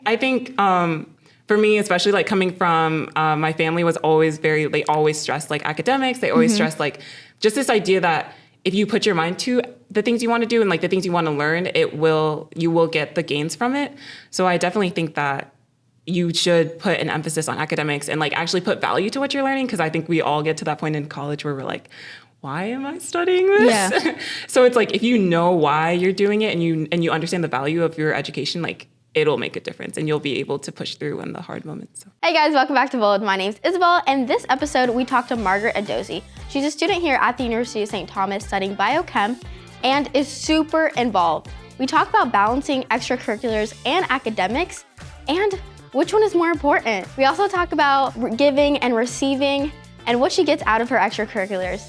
I think for me, especially like coming from my family was always they always stressed like academics. They always stressed like just this idea that if you put your mind to the things you want to do and like the things you want to learn, you will get the gains from it. So I definitely think that you should put an emphasis on academics and like actually put value to what you're learning. Cause I think we all get to that point in college where we're like, why am I studying this? Yeah. So it's like, if you know why you're doing it and you understand the value of your education, like it'll make a difference and you'll be able to push through in the hard moments. So. Hey guys, welcome back to Bold. My name's Isabel, and this episode we talked to Margaret Edozie. She's a student here at the University of St. Thomas studying BioChem and is super involved. We talk about balancing extracurriculars and academics and which one is more important. We also talk about giving and receiving and what she gets out of her extracurriculars.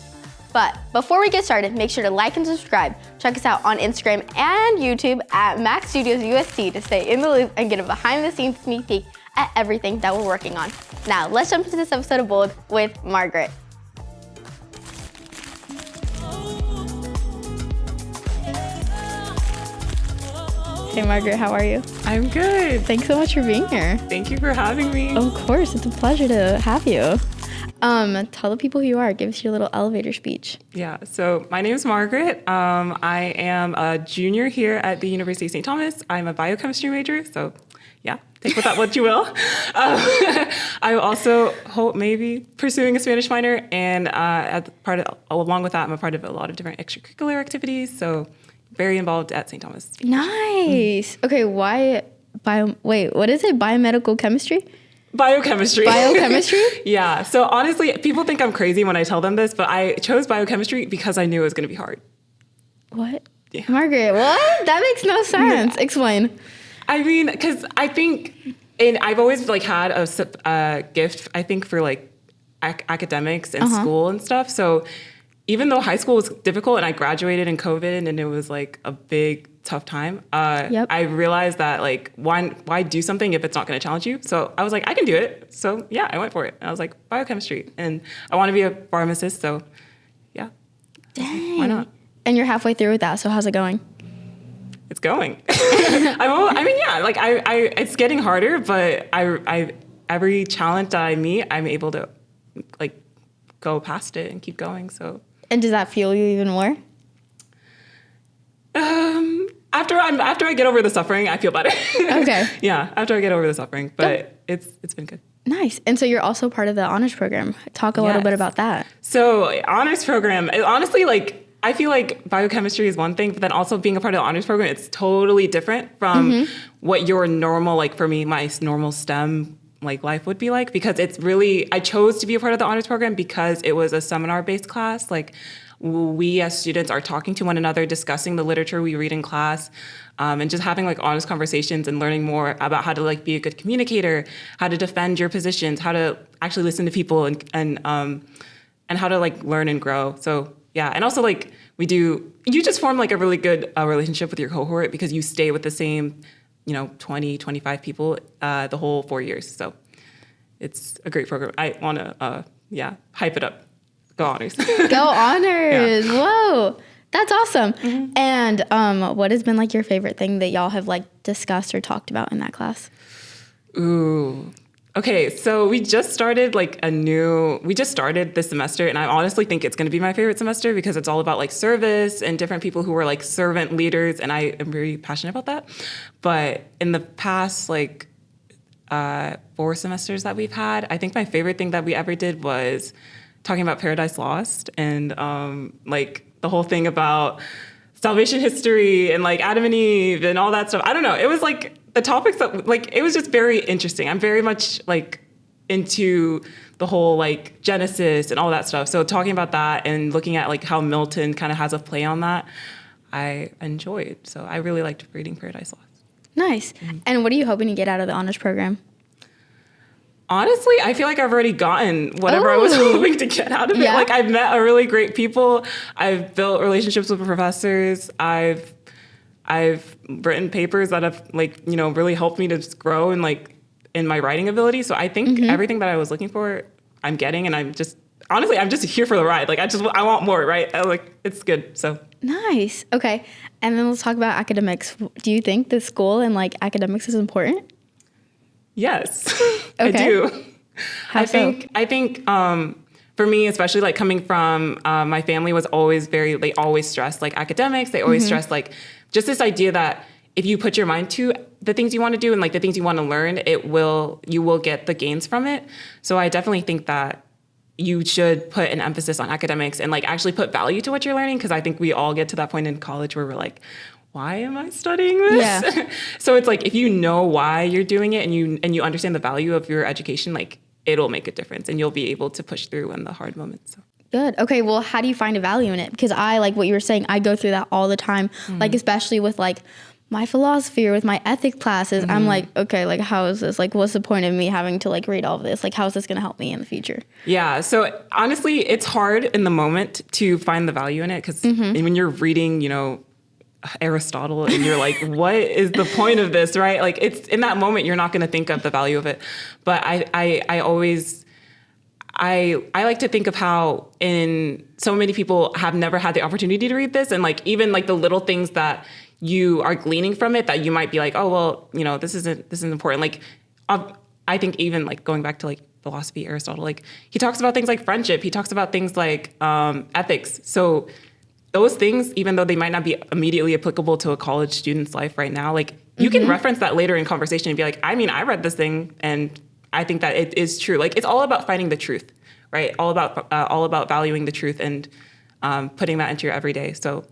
But before we get started, make sure to like and subscribe. Check us out on Instagram and YouTube at Max Studios UST to stay in the loop and get a behind-the-scenes sneak peek at everything that we're working on. Now, let's jump into this episode of Bold with Margaret. Hey Margaret, how are you? I'm good. Thanks so much for being here. Thank you for having me. Of course, it's a pleasure to have you. Tell the people who you are. Give us your little elevator speech. Yeah, so my name is Margaret. I am a junior here at the University of St. Thomas. I'm a biochemistry major, so yeah, take with that what you will. I also hope maybe pursuing a Spanish minor, and along with that, I'm a part of a lot of different extracurricular activities, so very involved at St. Thomas. Nice. Okay, what is it? Biomedical chemistry? Biochemistry. Biochemistry? Yeah. So honestly, people think I'm crazy when I tell them this, but I chose biochemistry because I knew it was going to be hard. What? Yeah. Margaret, what? That makes no sense. Yeah. Explain. I mean, because I think, and I've always like had a gift, I think, for like academics and school and stuff. So even though high school was difficult and I graduated in COVID and it was like a big tough time, I realized that like why do something if it's not going to challenge you? So I was like, I can do it. So yeah, I went for it. And I was like, biochemistry, and I want to be a pharmacist. So yeah, dang, why not? And you're halfway through with that. So how's it going? It's going. It's getting harder, but I every challenge that I meet, I'm able to like go past it and keep going. So. And does that fuel you even more? After I get over the suffering, I feel better. Okay. Yeah, after I get over the suffering, but it's been good. Nice. And so you're also part of the honors program. Talk a little bit about that. So honors program, honestly, like I feel like biochemistry is one thing, but then also being a part of the honors program, it's totally different from what your normal, like for me, my normal STEM like life would be like, because it's really, I chose to be a part of the honors program because it was a seminar-based class. Like we as students are talking to one another, discussing the literature we read in class, and just having like honest conversations and learning more about how to like be a good communicator, how to defend your positions, how to actually listen to people and how to like learn and grow. So yeah, and also like you just form like a really good relationship with your cohort because you stay with the same 20, 25 people the whole 4 years. So it's a great program. I want to, hype it up. Go honors. Go honors. Yeah. Whoa. That's awesome. Mm-hmm. And what has been like your favorite thing that y'all have like discussed or talked about in that class? Ooh. Okay, so we just started this semester, and I honestly think it's going to be my favorite semester because it's all about like service and different people who are like servant leaders, and I am very passionate about that. But in the past like 4 semesters that we've had, I think my favorite thing that we ever did was talking about Paradise Lost and like the whole thing about salvation history and like Adam and Eve and all that stuff. I don't know. It was like the topics that like, it was just very interesting. I'm very much like into the whole like Genesis and all that stuff. So talking about that and looking at like how Milton kind of has a play on that, I enjoyed. So I really liked reading Paradise Lost. Nice. Mm-hmm. And what are you hoping to get out of the honors program? Honestly, I feel like I've already gotten whatever I was hoping to get out of it. Like I've met a really great people. I've built relationships with professors. I've written papers that have like, really helped me to just grow and like in my writing ability. So I think everything that I was looking for, I'm getting, and I'm just here for the ride. Like I want more, right? It's good. So nice. Okay. And then let's talk about academics. Do you think the school and like academics is important? Yes, Okay. I do. How so? I think for me, especially like coming from my family was always they always stressed like academics. They always stressed like just this idea that if you put your mind to the things you want to do and like the things you want to learn, you will get the gains from it. So I definitely think that you should put an emphasis on academics and like actually put value to what you're learning. Cause I think we all get to that point in college where we're like, why am I studying this? Yeah. So it's like, if you know why you're doing it and you understand the value of your education, like it'll make a difference and you'll be able to push through in the hard moments. So. Good. Okay. Well, how do you find a value in it? Because I, like what you were saying, I go through that all the time. Like, especially with like my philosophy or with my ethics classes, I'm like, okay, like how is this? Like, what's the point of me having to like read all of this? Like, how is this going to help me in the future? Yeah. So honestly, it's hard in the moment to find the value in it because when you're reading, Aristotle and you're like, what is the point of this, right? Like it's in that moment, you're not going to think of the value of it. But I always like to think of how so many people have never had the opportunity to read this. And like, even like the little things that you are gleaning from it that you might be like, oh, well, this isn't important. Like, I think even like going back to like philosophy, Aristotle, like he talks about things like friendship. He talks about things like ethics. So those things, even though they might not be immediately applicable to a college student's life right now, like you can reference that later in conversation and be like, I mean, I read this thing and I think that it is true. Like it's all about finding the truth, right? All about valuing the truth and putting that into your everyday. So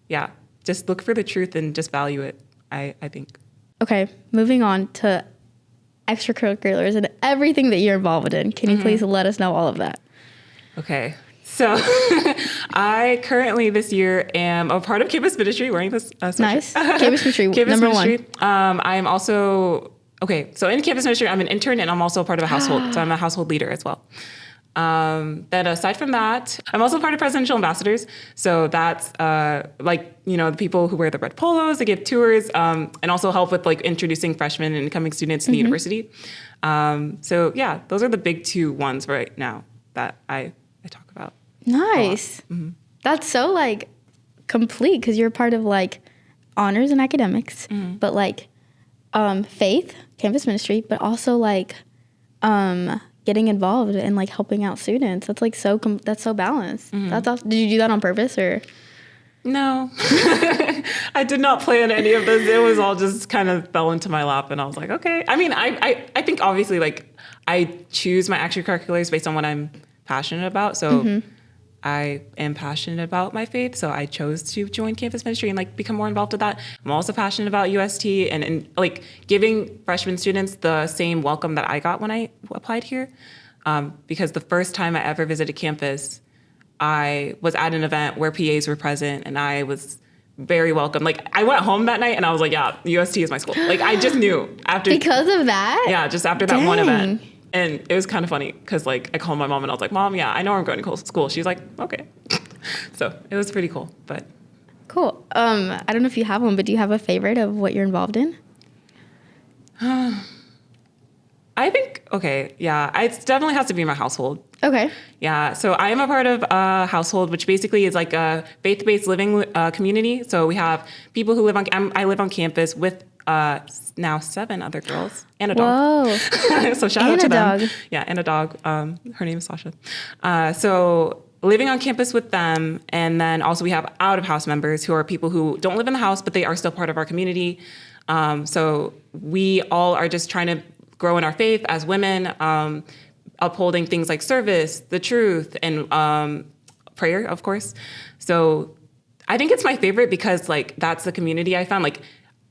yeah, just look for the truth and just value it, I think. Okay. Moving on to extracurriculars and everything that you're involved in. Can you please let us know all of that? Okay. So I currently this year am a part of campus ministry, wearing this sweatshirt. Nice. Campus ministry, number one. I am also, so in campus ministry, I'm an intern and I'm also a part of a household. So I'm a household leader as well. Then aside from that, I'm also part of presidential ambassadors. So that's the people who wear the red polos, they give tours, and also help with like introducing freshmen and incoming students to the university. So yeah, those are the big two ones right now that I talk about. Nice. That's so like complete because you're part of like honors and academics, but like faith, campus ministry, but also like getting involved and like helping out students. That's like that's so balanced. That's awesome. Did you do that on purpose or? No, I did not plan any of this. It was all just kind of fell into my lap and I was like, okay. I mean, I think obviously like I choose my extracurriculars based on what I'm passionate about. So I am passionate about my faith. So I chose to join campus ministry and like become more involved with that. I'm also passionate about UST and like giving freshman students the same welcome that I got when I applied here. Because the first time I ever visited campus, I was at an event where PAs were present and I was very welcome. Like I went home that night and I was like, yeah, UST is my school. Like I just knew after. Because of that? Yeah, just after that one event. And it was kind of funny because like I called my mom and I was like, Mom, yeah, I know I'm going to school. She's like, okay. So it was pretty cool, but. Cool. I don't know if you have one, but do you have a favorite of what you're involved in? I think, it definitely has to be my household. Okay. Yeah, so I am a part of a household, which basically is like a faith-based living community. So we have people who I live on campus with now 7 other girls and a dog. Whoa. So shout out to them. Yeah, and a dog. Her name is Sasha. So living on campus with them. And then also we have out-of-house members who are people who don't live in the house, but they are still part of our community. So we all are just trying to grow in our faith as women, upholding things like service, the truth, and prayer, of course. So I think it's my favorite because like that's the community I found. Like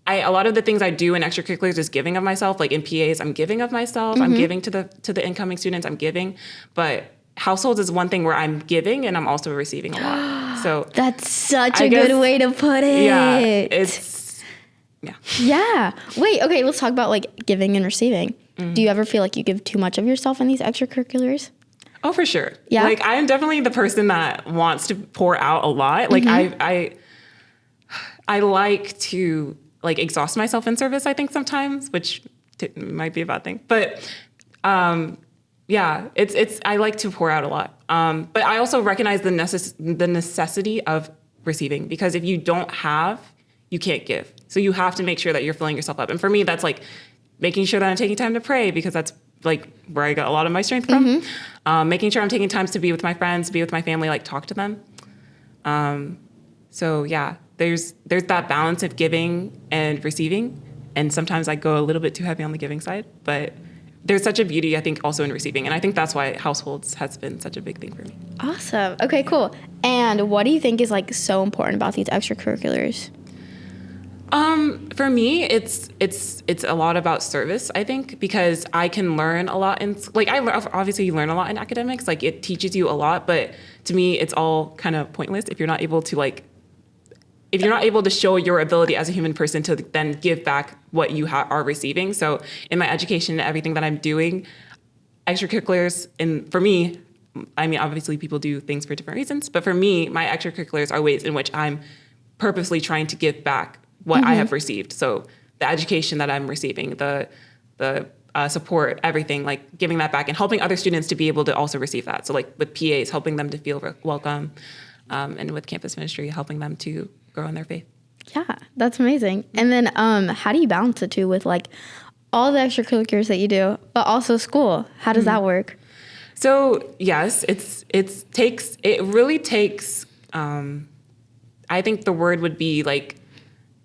a lot of the things I do in extracurriculars is giving of myself. Like in PAs, I'm giving of myself. I'm giving to the incoming students. I'm giving, but households is one thing where I'm giving and I'm also receiving a lot. So that's such a good way to put it. Yeah, Yeah. Wait, okay, let's talk about like giving and receiving. Do you ever feel like you give too much of yourself in these extracurriculars? Oh, for sure. Yeah. Like I am definitely the person that wants to pour out a lot. Like I like to like exhaust myself in service, I think sometimes, which might be a bad thing. But yeah, I like to pour out a lot. But I also recognize the necessity of receiving because if you don't have, you can't give. So you have to make sure that you're filling yourself up. And for me, that's like making sure that I'm taking time to pray because that's like where I got a lot of my strength from. Making sure I'm taking time to be with my friends, be with my family, like talk to them. So yeah, there's that balance of giving and receiving. And sometimes I go a little bit too heavy on the giving side, but there's such a beauty, I think, also in receiving. And I think that's why households has been such a big thing for me. Awesome. Okay, cool. And what do you think is like so important about these extracurriculars? For me, it's a lot about service, I think, because I can learn a lot obviously you learn a lot in academics, like it teaches you a lot, but to me, it's all kind of pointless if you're not able to show your ability as a human person to then give back what you are receiving. So in my education and everything that I'm doing, extracurriculars, and for me, I mean, obviously people do things for different reasons, but for me, my extracurriculars are ways in which I'm purposely trying to give back what I have received. So the education that I'm receiving, the support, everything, like giving that back and helping other students to be able to also receive that. So like with PAs, helping them to feel welcome, and with campus ministry, helping them to grow in their faith. Yeah, that's amazing. And then how do you balance the two with like all the extracurriculars that you do, but also school? How does that work? So yes, it really takes, I think the word would be like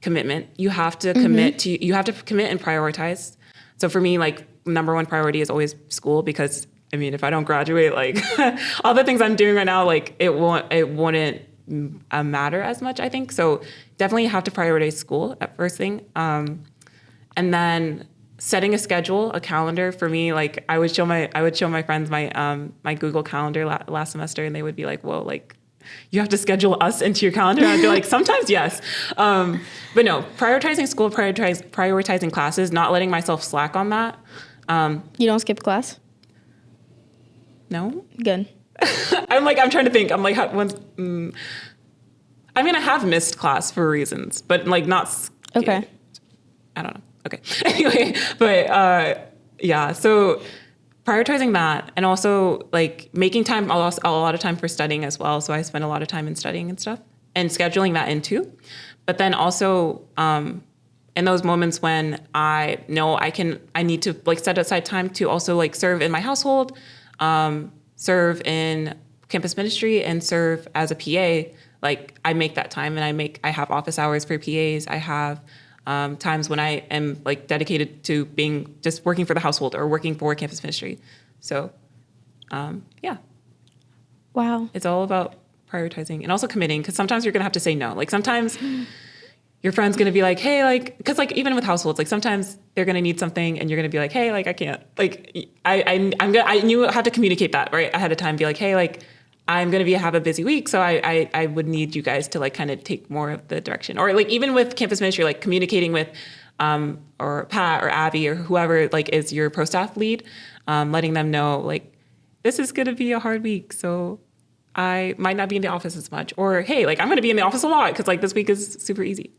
commitment. You have to commit and prioritize. So for me, like number one priority is always school because I mean, if I don't graduate, like all the things I'm doing right now, like it wouldn't matter as much, I think. So definitely have to prioritize school at first thing. And then setting a schedule, a calendar for me, like I would show my friends my Google Calendar last semester and they would be like, whoa, like you have to schedule us into your calendar. And I'd be like, sometimes yes. But no, prioritizing school, prioritizing classes, not letting myself slack on that. You don't skip class? No. Good. I'm trying to think. I'm like, I mean, I have missed class for reasons, but like not. Okay. I don't know. Okay. Anyway, but yeah. So prioritizing that, and also like making time, a lot of time for studying as well. So I spend a lot of time in studying and stuff, and scheduling that in too. But then also in those moments when I know I need to like set aside time to also like serve in my household. Serve in campus ministry and serve as a PA, like I make that time and I have office hours for PAs. I have times when I am like dedicated to being just working for the household or working for campus ministry. So yeah. Wow. It's all about prioritizing and also committing because sometimes you're going to have to say no. Like sometimes your friend's going to be like, hey, like, because like even with households, like sometimes they're going to need something and you're going to be like, hey, like I can't, like you have to communicate that right ahead of time. Be like, hey, like I'm going to have a busy week. So I would need you guys to like kind of take more of the direction or like even with campus ministry, like communicating with or Pat or Abby or whoever like is your pro staff lead, letting them know like this is going to be a hard week. So I might not be in the office as much or, hey, like I'm going to be in the office a lot because like this week is super easy.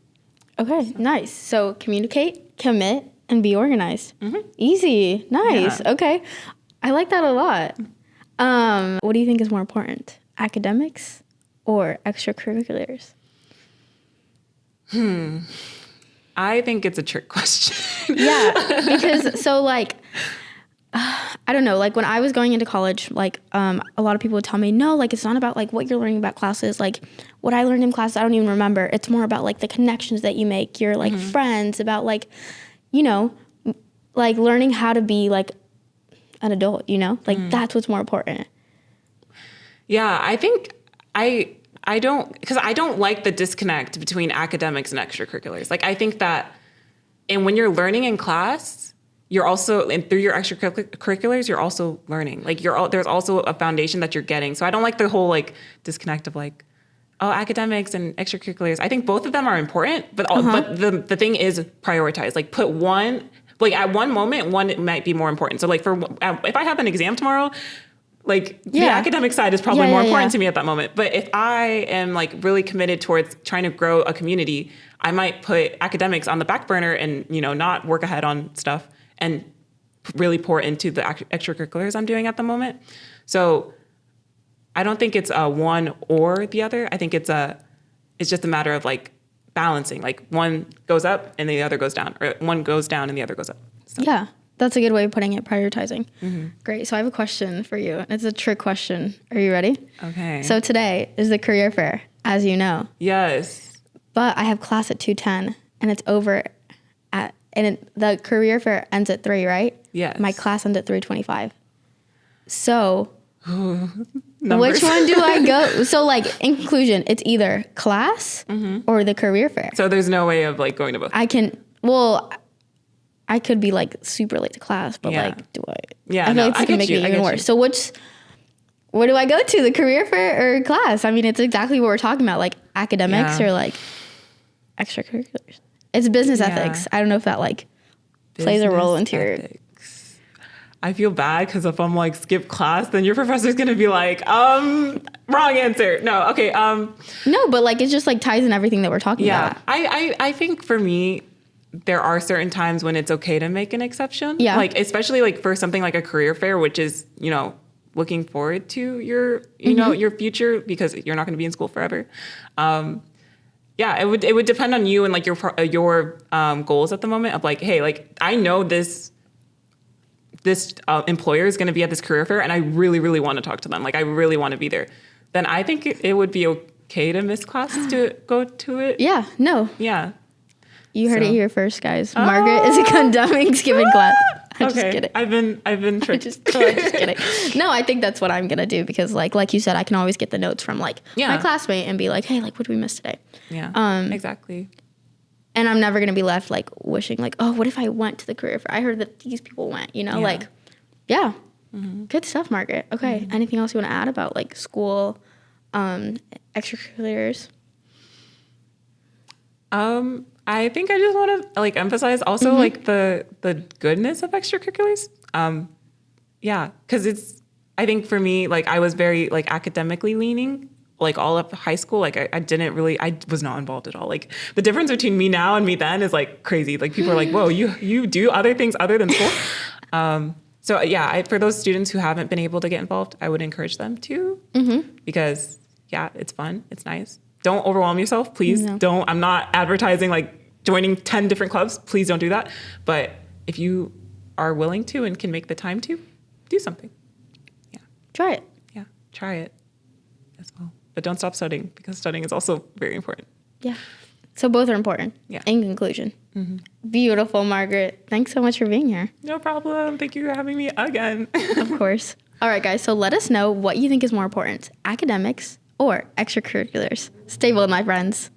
Okay, nice. So communicate, commit, and be organized. Easy. Nice. Yeah. Okay. I like that a lot. What do you think is more important, academics or extracurriculars? I think it's a trick question. Yeah, because so like, I don't know, like when I was going into college, like a lot of people would tell me, no, like it's not about like what you're learning about classes. Like what I learned in class, I don't even remember. It's more about like the connections that you make, your like friends, about like, you know, like learning how to be like an adult, you know, like that's what's more important. Yeah, I think I don't like the disconnect between academics and extracurriculars. Like I think that, and when you're learning in class, you're also, and through your extracurriculars, you're also learning. Like there's also a foundation that you're getting. So I don't like the whole like disconnect of like, oh, academics and extracurriculars. I think both of them are important, but the thing is prioritize. Like put one, like at one moment, one might be more important. So like if I have an exam tomorrow, like the academic side is probably more important to me at that moment. But if I am like really committed towards trying to grow a community, I might put academics on the back burner and, you know, not work ahead on stuff and really pour into the extracurriculars I'm doing at the moment. So I don't think it's one or the other. I think it's just a matter of like balancing. Like one goes up and the other goes down, or one goes down and the other goes up. So. Yeah, that's a good way of putting it, prioritizing. Great. So I have a question for you. It's a trick question. Are you ready? Okay. So today is the career fair, as you know. Yes. But I have class at 2:10, and it's over the career fair ends at 3, right? Yes. My class ends at 3:25. So Numbers. which one do I go? So like, in conclusion, it's either class or the career fair. So there's no way of like going to both. I could be like super late to class, but Yeah. like, do I? Yeah, I feel no, like it's I gonna get make you, it I even get worse. you. So where do I go to? The career fair or class? I mean, it's exactly what we're talking about, like academics Yeah. or like extracurriculars. It's business Yeah. ethics. I don't know if that like plays a role into your. ethics. I feel bad because if I'm like skip class, then your professor's gonna be like, wrong answer. No, okay. No, but like it's just like ties in everything that we're talking Yeah, about. I think for me, there are certain times when it's okay to make an exception. Yeah. Like especially like for something like a career fair, which is looking forward to your your future because you're not going to be in school forever. Yeah, it would depend on you and like your goals at the moment of like, hey, like I know this employer is going to be at this career fair and I really, really want to talk to them. Like I really want to be there. Then I think it would be okay to miss classes to go to it. Yeah, no. Yeah. You heard So. it here first, guys. Margaret is condemning skipping class. I'm just kidding. I've been tricked. I'm just kidding. No, I think that's what I'm gonna do because like you said, I can always get the notes from like my classmate and be like, hey, like what did we miss today? Yeah. Exactly. And I'm never gonna be left like wishing like, oh, what if I went to the career fair? I heard that these people went, like, yeah. Good stuff, Margaret. Okay. Anything else you want to add about like school, extracurriculars? I think I just want to like emphasize also like the goodness of extracurriculars. Yeah, because I think for me, like I was very like academically leaning, like all of high school. Like I was not involved at all. Like the difference between me now and me then is like crazy. Like people are like, whoa, you do other things other than school. So yeah, for those students who haven't been able to get involved, I would encourage them to because yeah, it's fun, it's nice. Don't overwhelm yourself, please. No. Don't. I'm not advertising like joining 10 different clubs. Please don't do that. But if you are willing to and can make the time to, do something. Yeah. Try it. Yeah. Try it as well. But don't stop studying because studying is also very important. Yeah. So both are important. Yeah. In conclusion. Beautiful, Margaret. Thanks so much for being here. No problem. Thank you for having me again. Of course. All right, guys. So let us know what you think is more important, academics or extracurriculars. Stay bold, my friends.